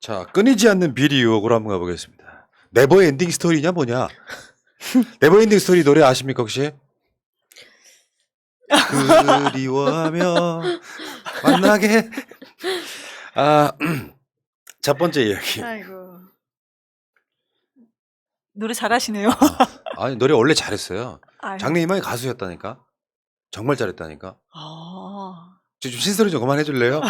자, 끊이지 않는 비리 의혹으로 한번 가보겠습니다. 네버 엔딩 스토리냐 뭐냐? 네버 엔딩 스토리 노래 아십니까 혹시? 그리워하며 만나게. 아, 첫 번째 이야기. 아이고. 노래 잘하시네요. 아니 노래 원래 잘했어요. 아유. 장래희망이 가수였다니까. 정말 잘했다니까. 아. 좀 신소리 좀 그만해 줄래요?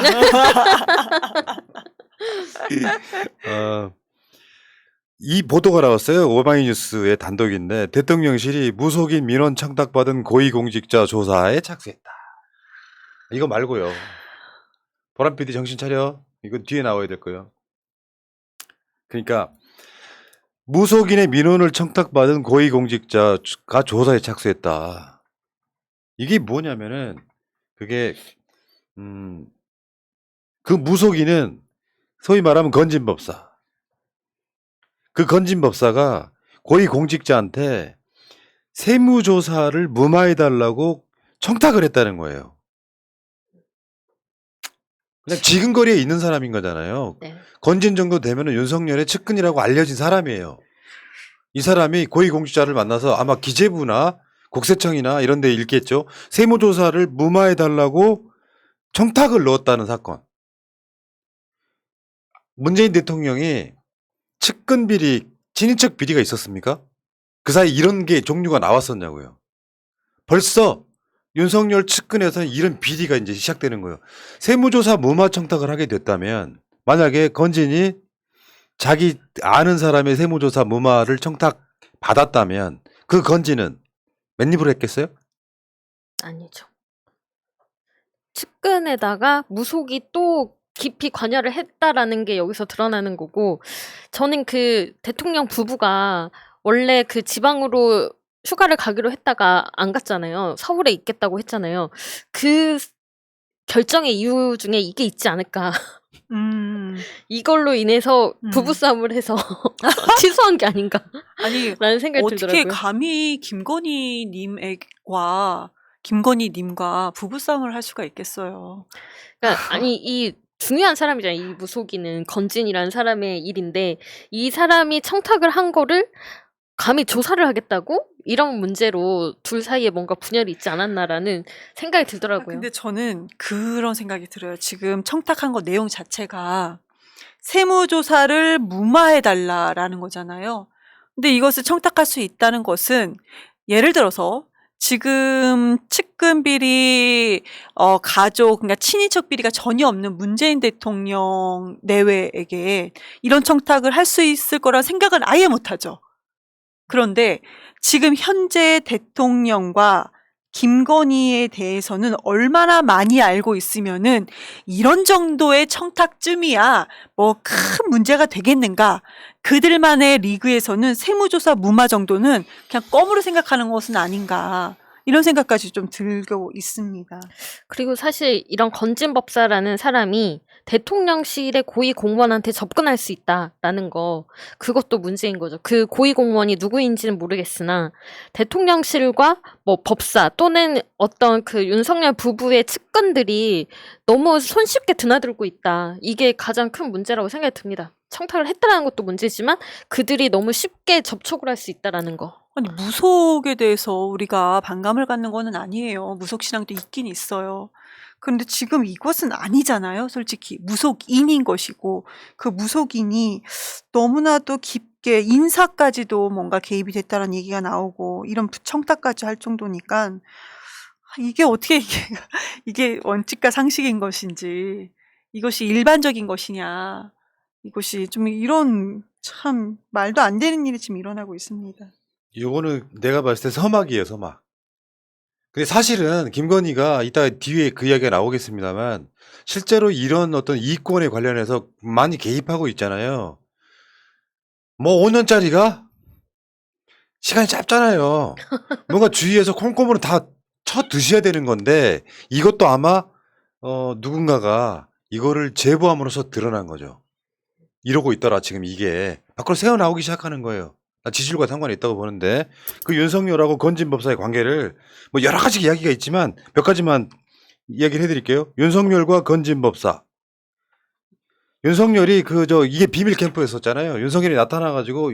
이 보도가 나왔어요. 오마이뉴스의 단독인데 대통령실이 무속인 민원 청탁받은 고위공직자 조사에 착수했다. 이거 말고요. 보람 PD 정신 차려. 이건 뒤에 나와야 될 거예요. 그러니까 무속인의 민원을 청탁받은 고위공직자가 조사에 착수했다. 이게 뭐냐면은 그게 그 무속인은 소위 말하면 건진법사. 그 건진법사가 고위공직자한테 세무조사를 무마해달라고 청탁을 했다는 거예요. 그냥 지근거리에 있는 사람인 거잖아요. 네. 건진 정도 되면은 윤석열의 측근이라고 알려진 사람이에요. 이 사람이 고위공직자를 만나서 아마 기재부나 국세청이나 이런 데 읽겠죠. 세무조사를 무마해달라고 청탁을 넣었다는 사건. 문재인 대통령이 측근 비리, 친인척 비리가 있었습니까? 그 사이 이런 게 종류가 나왔었냐고요. 벌써 윤석열 측근에서 이런 비리가 이제 시작되는 거예요. 세무조사 무마 청탁을 하게 됐다면 만약에 건진이 자기 아는 사람의 세무조사 무마를 청탁 받았다면 그 건진은 맨입으로 했겠어요? 아니죠. 측근에다가 무속이 또 깊이 관여를 했다라는 게 여기서 드러나는 거고, 저는 그 대통령 부부가 원래 그 지방으로 휴가를 가기로 했다가 안 갔잖아요. 서울에 있겠다고 했잖아요. 그 결정의 이유 중에 이게 있지 않을까. 이걸로 인해서 부부싸움을 해서 취소한 게 아닌가. 아니, 라는 생각이 어떻게 들더라고요. 감히 김건희님과 부부싸움을 할 수가 있겠어요. 그러니까 아니 이 중요한 사람이잖아요. 이 무속인은 건진이라는 사람의 일인데 이 사람이 청탁을 한 거를 감히 조사를 하겠다고? 이런 문제로 둘 사이에 뭔가 분열이 있지 않았나라는 생각이 들더라고요. 근데 저는 그런 생각이 들어요. 지금 청탁한 거 내용 자체가 세무조사를 무마해달라라는 거잖아요. 근데 이것을 청탁할 수 있다는 것은 예를 들어서 지금 측근 비리, 가족, 그러니까 친인척 비리가 전혀 없는 문재인 대통령 내외에게 이런 청탁을 할 수 있을 거란 생각은 아예 못하죠. 그런데 지금 현재 대통령과 김건희에 대해서는 얼마나 많이 알고 있으면은 이런 정도의 청탁쯤이야 뭐 큰 문제가 되겠는가. 그들만의 리그에서는 세무조사 무마 정도는 그냥 껌으로 생각하는 것은 아닌가. 이런 생각까지 좀 들고 있습니다. 그리고 사실 이런 건진법사라는 사람이 대통령실의 고위 공무원한테 접근할 수 있다라는 거, 그것도 문제인 거죠. 그 고위 공무원이 누구인지는 모르겠으나 대통령실과 뭐 법사 또는 어떤 그 윤석열 부부의 측근들이 너무 손쉽게 드나들고 있다. 이게 가장 큰 문제라고 생각이 듭니다. 청탁을 했다라는 것도 문제지만 그들이 너무 쉽게 접촉을 할 수 있다라는 거. 아니, 무속에 대해서 우리가 반감을 갖는 거는 아니에요. 무속 신앙도 있긴 있어요. 그런데 지금 이것은 아니잖아요. 솔직히 무속인인 것이고 그 무속인이 너무나도 깊게 인사까지도 뭔가 개입이 됐다는 얘기가 나오고 이런 청탁까지 할 정도니까 이게 어떻게 이게 원칙과 상식인 것인지 이것이 일반적인 것이냐 이것이 좀 이런 참 말도 안 되는 일이 지금 일어나고 있습니다. 요거는 내가 봤을 때 서막이에요, 서막. 근데 사실은 김건희가 이따 뒤에 그 이야기가 나오겠습니다만 실제로 이런 어떤 이권에 관련해서 많이 개입하고 있잖아요. 뭐 5년짜리가 시간이 짧잖아요. 뭔가 주위에서 콩고물은 다 쳐 드셔야 되는 건데 이것도 아마 누군가가 이거를 제보함으로써 드러난 거죠. 이러고 있더라 지금 이게 밖으로 새어나오기 시작하는 거예요. 나 지지율과 상관이 있다고 보는데 그 윤석열하고 건진법사의 관계를 뭐 여러 가지 이야기가 있지만 몇 가지만 이야기를 해드릴게요. 윤석열과 건진법사 윤석열이 이게 비밀 캠프였었잖아요. 윤석열이 나타나가지고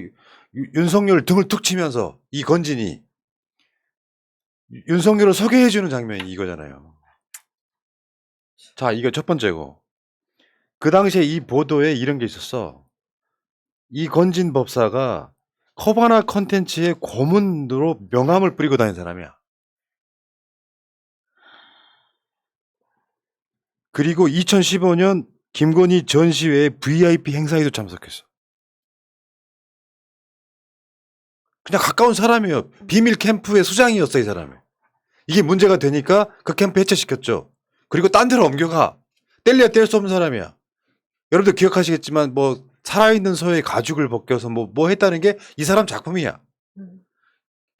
윤석열 등을 툭 치면서 이건진이 윤석열을 소개해주는 장면이 이거잖아요. 자, 이거 첫 번째고. 그 당시에 이 보도에 이런 게 있었어. 이건진 법사가 커바나 컨텐츠의 고문으로 명함을 뿌리고 다닌 사람이야. 그리고 2015년 김건희 전시회 VIP 행사에도 참석했어. 그냥 가까운 사람이에요. 비밀 캠프의 수장이었어, 이 사람이. 이게 문제가 되니까 그 캠프 해체시켰죠. 그리고 딴 데로 옮겨가. 뗄래야 뗄 수 없는 사람이야. 여러분들 기억하시겠지만 살아있는 소의 가죽을 벗겨서 뭐 했다는 게 이 사람 작품이야.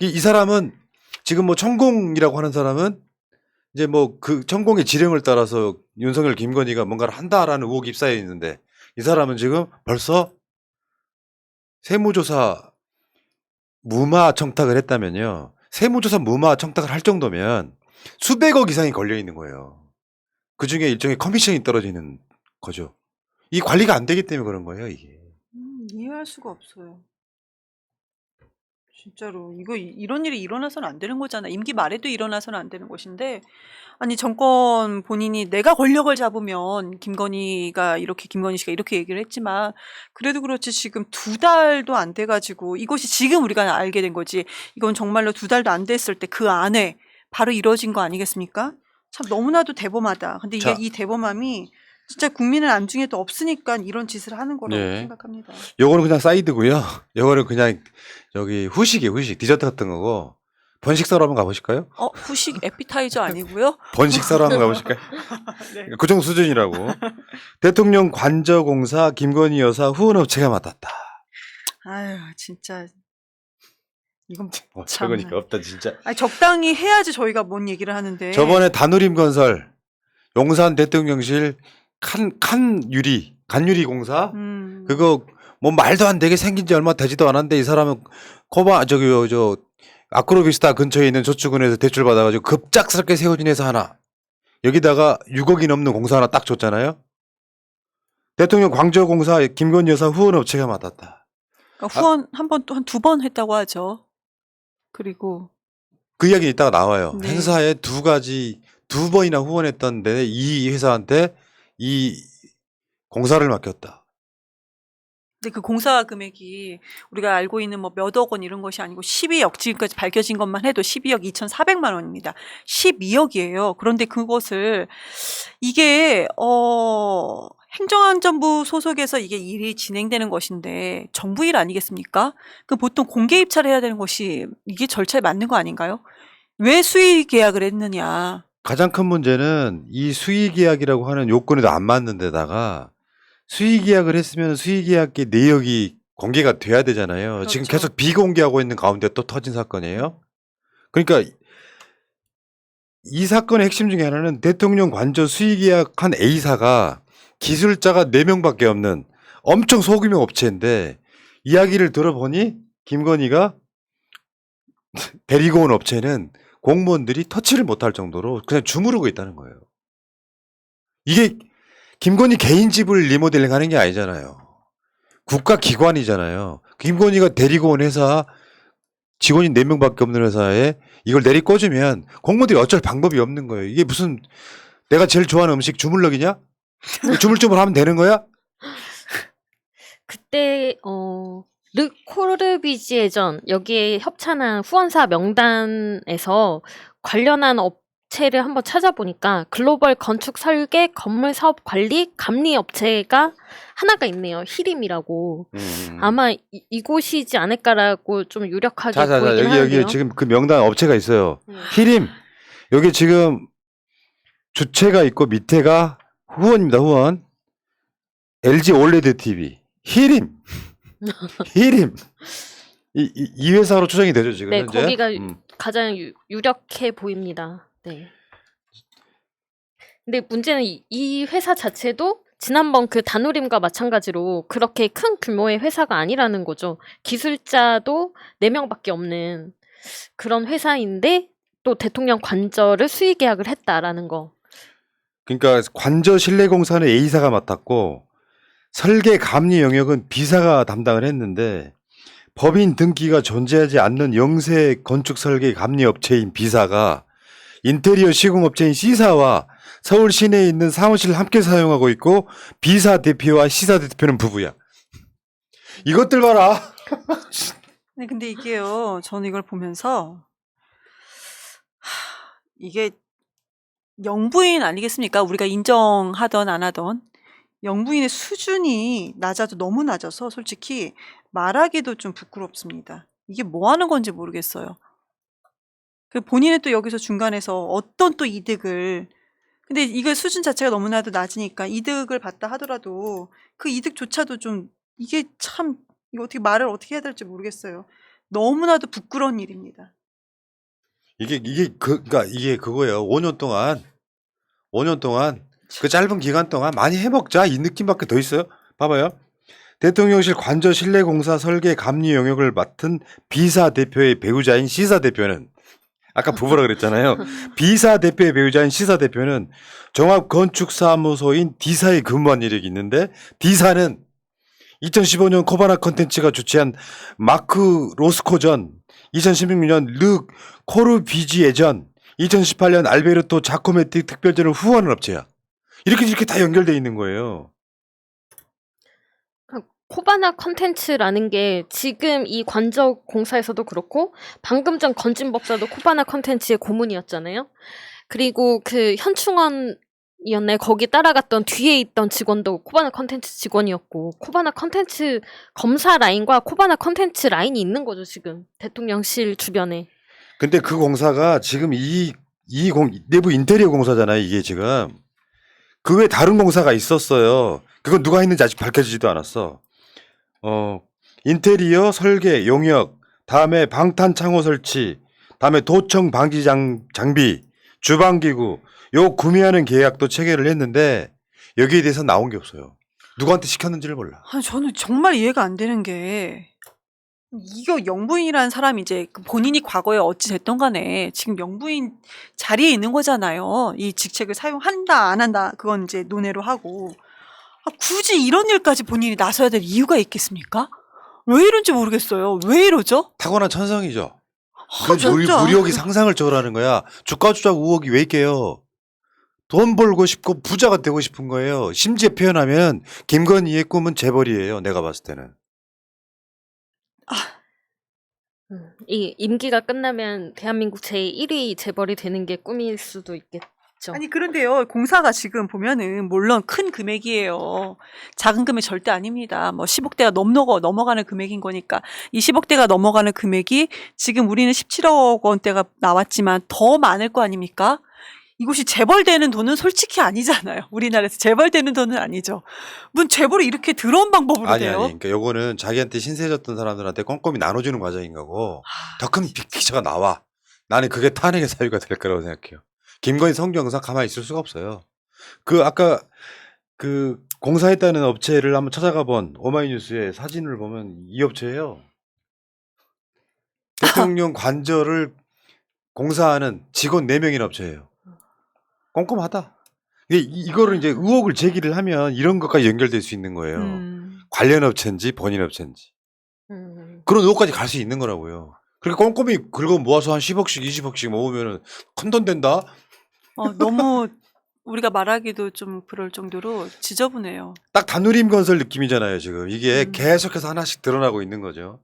이 사람은 지금 천공이라고 하는 사람은 이제 그 천공의 지령을 따라서 윤석열 김건희가 뭔가를 한다라는 의혹이 입사해 있는데 이 사람은 지금 벌써 세무조사 무마 청탁을 했다면요. 세무조사 무마 청탁을 할 정도면 수백억 이상이 걸려 있는 거예요. 그 중에 일종의 커미션이 떨어지는 거죠. 이 관리가 안 되기 때문에 그런 거예요, 이게. 이해할 수가 없어요. 진짜로 이런 일이 일어나서는 안 되는 거잖아. 임기 말에도 일어나서는 안 되는 것인데 아니 정권 본인이 내가 권력을 잡으면 김건희 씨가 이렇게 얘기를 했지만 그래도 그렇지 지금 2달도 안 돼가지고 이것이 지금 우리가 알게 된 거지 이건 정말로 2달도 안 됐을 때 그 안에 바로 이루어진 거 아니겠습니까? 참 너무나도 대범하다. 근데 이게 자. 이 대범함이 진짜 국민의 안중에도 없으니까 이런 짓을 하는 거라고 네. 생각합니다. 요거는 그냥 사이드고요. 요거는 그냥 후식이에요, 후식. 디저트 같은 거고. 번식사로 한번 가보실까요? 후식 에피타이저 아니고요? 번식사로 한번 가보실까요? 네. 그 정도 수준이라고. 대통령 관저공사 김건희 여사 후원업체가 맡았다. 아유 진짜 이건 어처구니가 없다 진짜. 아니, 적당히 해야지 저희가 뭔 얘기를 하는데. 저번에 다누림건설 용산 대통령실 간유리 공사 그거 말도 안 되게 생긴 지 얼마 되지도 않았는데 이 사람은 아크로비스타 근처에 있는 저축은행에서 대출 받아가지고 급작스럽게 세워진 회사 하나 여기다가 6억이 넘는 공사 하나 딱 줬잖아요. 대통령 광저공사 김건희 여사 후원업체가 맡았다. 그러니까 후원 한 2번 했다고 하죠. 그리고 그 이야기 이따가 나와요. 네. 행사에 2번이나 후원했던 데 이 회사한테 이 공사를 맡겼다. 근데 그 공사 금액이 우리가 알고 있는 몇억 원 이런 것이 아니고 12억 지금까지 밝혀진 것만 해도 12억 2,400만 원입니다. 12억이에요. 그런데 그것을 이게 행정안전부 소속에서 이게 일이 진행되는 것인데 정부 일 아니겠습니까? 그 보통 공개 입찰을 해야 되는 것이 이게 절차에 맞는 거 아닌가요? 왜 수의 계약을 했느냐? 가장 큰 문제는 이 수의계약이라고 하는 요건에도 안 맞는 데다가 수의계약을 했으면 수의계약의 내역이 공개가 돼야 되잖아요. 그렇죠. 지금 계속 비공개하고 있는 가운데 또 터진 사건이에요. 그러니까 이 사건의 핵심 중에 하나는 대통령 관저 수의계약한 A사가 기술자가 4명밖에 없는 엄청 소규모 업체인데 이야기를 들어보니 김건희가 데리고 온 업체는 공무원들이 터치를 못할 정도로 그냥 주무르고 있다는 거예요. 이게 김건희 개인 집을 리모델링 하는 게 아니잖아요. 국가기관이잖아요. 김건희가 데리고 온 회사 직원이 4명밖에 없는 회사에 이걸 내리꽂으면 공무원들이 어쩔 방법이 없는 거예요. 이게 무슨 내가 제일 좋아하는 음식 주물럭이냐? 주물주물 하면 되는 거야? 그때 르코르비지에전 여기에 협찬한 후원사 명단에서 관련한 업체를 한번 찾아보니까 글로벌 건축 설계 건물 사업 관리 감리 업체가 하나가 있네요. 히림이라고. 아마 이곳이지 않을까라고 좀 유력하게 보이긴 하는데요. 여기 지금 그 명단 업체가 있어요. 히림. 여기 지금 주체가 있고 밑에가 후원입니다. 후원. LG 올레드 TV. 히림. 히림. 이 회사로 추정이 되죠, 지금 네, 현재? 거기가 가장 유력해 보입니다. 네. 근데 문제는 이 회사 자체도 지난번 그 다누림과 마찬가지로 그렇게 큰 규모의 회사가 아니라는 거죠. 기술자도 4명밖에 없는 그런 회사인데 또 대통령 관저를 수의 계약을 했다라는 거. 그러니까 관저 실내공사는 A사가 맡았고 설계 감리 영역은 비사가 담당을 했는데 법인 등기가 존재하지 않는 영세 건축 설계 감리 업체인 비사가 인테리어 시공업체인 C사와 서울 시내에 있는 사무실을 함께 사용하고 있고 비사 대표와 C사 대표는 부부야. 이것들 봐라. 네, 근데 이게요, 저는 이걸 보면서 이게 영부인 아니겠습니까? 우리가 인정하던 안 하던 영부인의 수준이 낮아도 너무 낮아서 솔직히 말하기도 좀 부끄럽습니다. 이게 뭐 하는 건지 모르겠어요. 그 본인은 또 여기서 중간에서 어떤 또 이득을, 근데 이거 수준 자체가 너무나도 낮으니까 이득을 받다 하더라도 그 이득조차도 좀, 이게 참, 이거 어떻게 말을 어떻게 해야 될지 모르겠어요. 너무나도 부끄러운 일입니다. 그러니까 이게 그거예요. 5년 동안 그 짧은 기간 동안 많이 해먹자 이 느낌밖에 더 있어요. 봐봐요. 대통령실 관저 실내공사 설계 감리 영역을 맡은 비사 대표의 배우자인 C사 대표는 아까 부부라 그랬잖아요. 비사 대표의 배우자인 C사 대표는 종합건축사무소인 D사에 근무한 이력이 있는데 D사는 2015년 코바나 컨텐츠가 주최한 마크 로스코전, 2016년 르 코르비지에전, 2018년 알베르토 자코메티 특별전을 후원한 업체야. 이렇게 다 연결돼 있는 거예요. 코바나 컨텐츠라는 게 지금 이 관적 공사에서도 그렇고 방금 전 건진법사도 코바나 컨텐츠의 고문이었잖아요. 그리고 그 현충원이었네. 거기 따라갔던 뒤에 있던 직원도 코바나 컨텐츠 직원이었고 코바나 컨텐츠 검사 라인과 코바나 컨텐츠 라인이 있는 거죠. 지금 대통령실 주변에. 근데 그 공사가 지금 내부 인테리어 공사잖아요. 이게 지금. 그 외에 다른 공사가 있었어요. 그건 누가 했는지 아직 밝혀지지도 않았어. 인테리어 설계 용역, 다음에 방탄 창호 설치, 다음에 도청 방지 장비, 주방기구, 요 구매하는 계약도 체결을 했는데 여기에 대해서 나온 게 없어요. 누구한테 시켰는지를 몰라. 아니, 저는 정말 이해가 안 되는 게, 이거 영부인이라는 사람이 이제 본인이 과거에 어찌 됐던 간에 지금 영부인 자리에 있는 거잖아요. 이 직책을 사용한다, 안 한다, 그건 이제 논외로 하고. 굳이 이런 일까지 본인이 나서야 될 이유가 있겠습니까? 왜 이런지 모르겠어요. 왜 이러죠? 타고난 천성이죠. 진짜. 무력이 상상을 초월하는 거야. 주가 조작 의혹이 왜 있게요? 돈 벌고 싶고 부자가 되고 싶은 거예요. 심지어 표현하면 김건희의 꿈은 재벌이에요. 내가 봤을 때는. 이 임기가 끝나면 대한민국 제1위 재벌이 되는 게 꿈일 수도 있겠죠. 아니, 그런데요, 공사가 지금 보면은 물론 큰 금액이에요. 작은 금액 절대 아닙니다. 뭐 10억대가 넘어가는 금액인 거니까. 이 10억대가 넘어가는 금액이 지금 우리는 17억 원대가 나왔지만 더 많을 거 아닙니까? 이곳이 재벌되는 돈은 솔직히 아니잖아요. 우리나라에서 재벌되는 돈은 아니죠. 문 재벌이 이렇게 더러운 방법으로 아니. 돼요? 그러니까 요거는 자기한테 신세졌던 사람들한테 꼼꼼히 나눠주는 과정인 거고 더 큰 빅피처가 나와. 나는 그게 탄핵의 사유가 될 거라고 생각해요. 김건희 성경상 가만히 있을 수가 없어요. 아까 그 공사했다는 업체를 한번 찾아가 본 오마이뉴스의 사진을 보면 이 업체예요. 대통령 관저를 공사하는 직원 4명인 업체예요. 꼼꼼하다. 이거를 이제 의혹을 제기를 하면 이런 것까지 연결될 수 있는 거예요. 관련 업체인지 본인 업체인지. 그런 의혹까지 갈 수 있는 거라고요. 그렇게 꼼꼼히 긁어 모아서 한 10억씩 20억씩 모으면은 큰 돈 된다? 너무 우리가 말하기도 좀 그럴 정도로 지저분해요. 딱 다누림 건설 느낌이잖아요, 지금. 이게 계속해서 하나씩 드러나고 있는 거죠.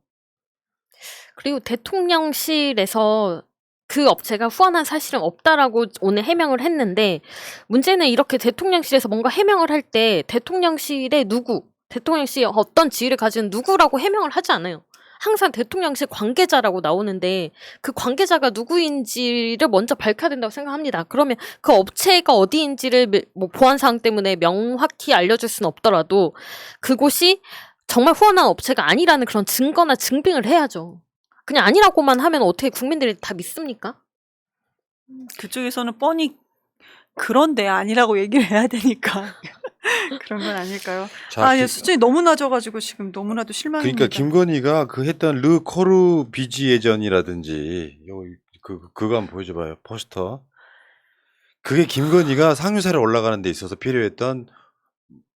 그리고 대통령실에서 그 업체가 후원한 사실은 없다라고 오늘 해명을 했는데 문제는 이렇게 대통령실에서 뭔가 해명을 할 때 대통령실의 대통령실이 어떤 지위를 가진 누구라고 해명을 하지 않아요. 항상 대통령실 관계자라고 나오는데 그 관계자가 누구인지를 먼저 밝혀야 된다고 생각합니다. 그러면 그 업체가 어디인지를 뭐 보안사항 때문에 명확히 알려줄 수는 없더라도 그곳이 정말 후원한 업체가 아니라는 그런 증거나 증빙을 해야죠. 그냥 아니라고만 하면 어떻게 국민들이 다 믿습니까? 그쪽에서는 뻔히 그런데 아니라고 얘기를 해야 되니까 그런 건 아닐까요? 자, 수준이 너무 낮아가지고 지금 너무나도 실망입니다. 그러니까 김건희가 그 했던 르 코르비지에전이라든지 그거 한번 보여줘봐요. 포스터. 그게 김건희가 상류사를 올라가는 데 있어서 필요했던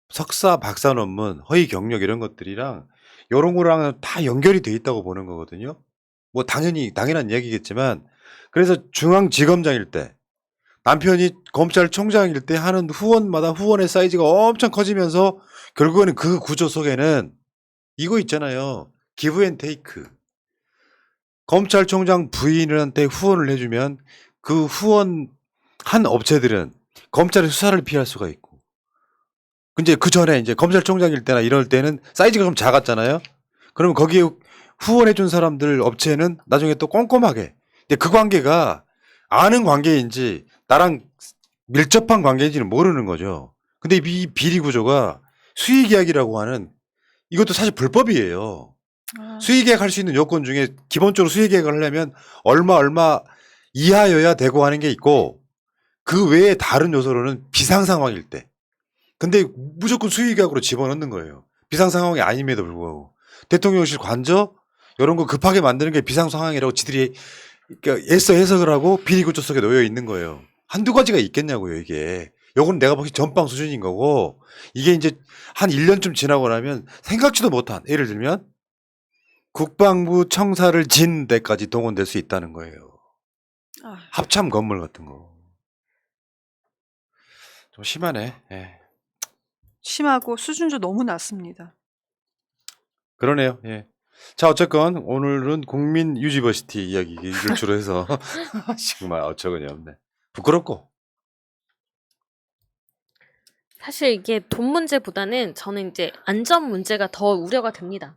석사, 박사 논문, 허위 경력 이런 것들이랑 요런 거랑 다 연결이 돼 있다고 보는 거거든요. 뭐 당연한 이야기겠지만 그래서 중앙지검장일 때 남편이 검찰총장일 때 하는 후원마다 후원의 사이즈가 엄청 커지면서 결국에는 그 구조 속에는 이거 있잖아요. 기브 앤 테이크. 검찰총장 부인한테 후원을 해주면 그 후원한 업체들은 검찰의 수사를 피할 수가 있고. 근데 그 전에 이제 검찰총장일 때나 이럴 때는 사이즈가 좀 작았잖아요. 그러면 거기에 후원해준 사람들 업체는 나중에 또 꼼꼼하게. 근데 그 관계가 아는 관계인지 나랑 밀접한 관계인지는 모르는 거죠. 근데 이 비리 구조가 수의계약이라고 하는 이것도 사실 불법이에요. 아, 수의계약 할 수 있는 요건 중에 기본적으로 수의계약을 하려면 얼마 이하여야 되고 하는 게 있고 그 외에 다른 요소로는 비상 상황일 때. 근데 무조건 수의계약으로 집어넣는 거예요. 비상 상황이 아님에도 불구하고. 대통령실 관저 이런 거 급하게 만드는 게 비상 상황이라고 지들이 그러니까 애써 해석을 하고 비리 구조 속에 놓여 있는 거예요. 한두 가지가 있겠냐고요, 이게. 요건 내가 보기 전빵 수준인 거고 이게 이제 한 1년쯤 지나고 나면 생각지도 못한 예를 들면 국방부 청사를 진 데까지 동원될 수 있다는 거예요. 아, 합참 건물 같은 거. 좀 심하네. 예. 심하고 수준도 너무 낮습니다. 그러네요. 예. 자, 어쨌건 오늘은 국민 유니버시티 이야기를 주로 해서 정말 어처구니 없네. 부끄럽고. 사실 이게 돈 문제보다는 저는 이제 안전 문제가 더 우려가 됩니다.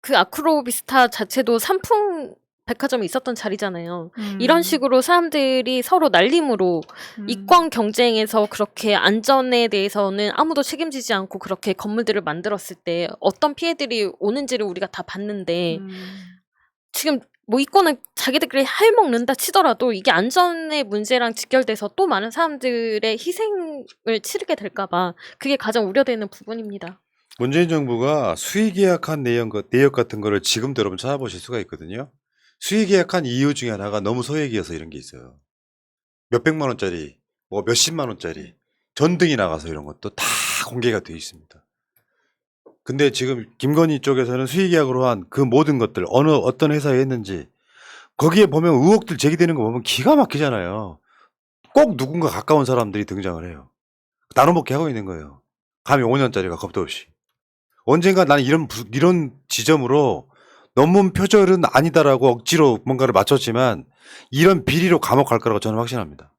그 아크로비스타 자체도 상품 백화점이 있었던 자리잖아요. 이런 식으로 사람들이 서로 날림으로 이권 경쟁에서 그렇게 안전에 대해서는 아무도 책임지지 않고 그렇게 건물들을 만들었을 때 어떤 피해들이 오는지를 우리가 다 봤는데 지금 뭐 이권을 자기들끼리 해먹는다 치더라도 이게 안전의 문제랑 직결돼서 또 많은 사람들의 희생을 치르게 될까봐 그게 가장 우려되는 부분입니다. 문재인 정부가 수의 계약한 내용 같은 거를 지금도 여러분 찾아보실 수가 있거든요. 수의 계약한 이유 중에 하나가 너무 소액이어서 이런 게 있어요. 몇백만 원짜리, 뭐 몇십만 원짜리 전등이 나가서 이런 것도 다 공개가 되어 있습니다. 근데 지금 김건희 쪽에서는 수의 계약으로 한 그 모든 것들 어떤 회사에 했는지 거기에 보면 의혹들 제기되는 거 보면 기가 막히잖아요. 꼭 누군가 가까운 사람들이 등장을 해요. 나눠먹게 하고 있는 거예요. 감히 5년짜리가 겁도 없이. 언젠가 나는 이런 지점으로 논문 표절은 아니다라고 억지로 뭔가를 맞췄지만 이런 비리로 감옥 갈 거라고 저는 확신합니다.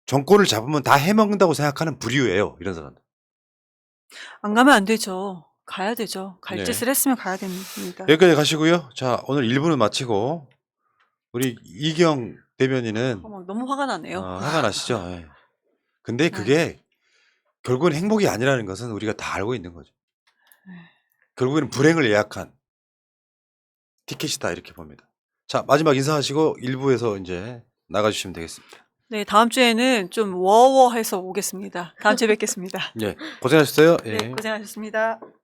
정권을 잡으면 다 해먹는다고 생각하는 부류예요. 이런 사람들. 안 가면 안 되죠. 가야 되죠. 갈 네. 짓을 했으면 가야 됩니다. 여기까지 가시고요. 자, 오늘 1부는 마치고 우리 이경 대변인은 너무 화가 나네요. 화가 나시죠? 예. 근데 그게 결국은 행복이 아니라는 것은 우리가 다 알고 있는 거죠. 결국에는 불행을 예약한 티켓이다 이렇게 봅니다. 자, 마지막 인사하시고 1부에서 이제 나가주시면 되겠습니다. 네, 다음 주에는 좀 워워해서 오겠습니다. 다음 주에 뵙겠습니다. 예, 고생하셨어요. 예. 네, 고생하셨습니다.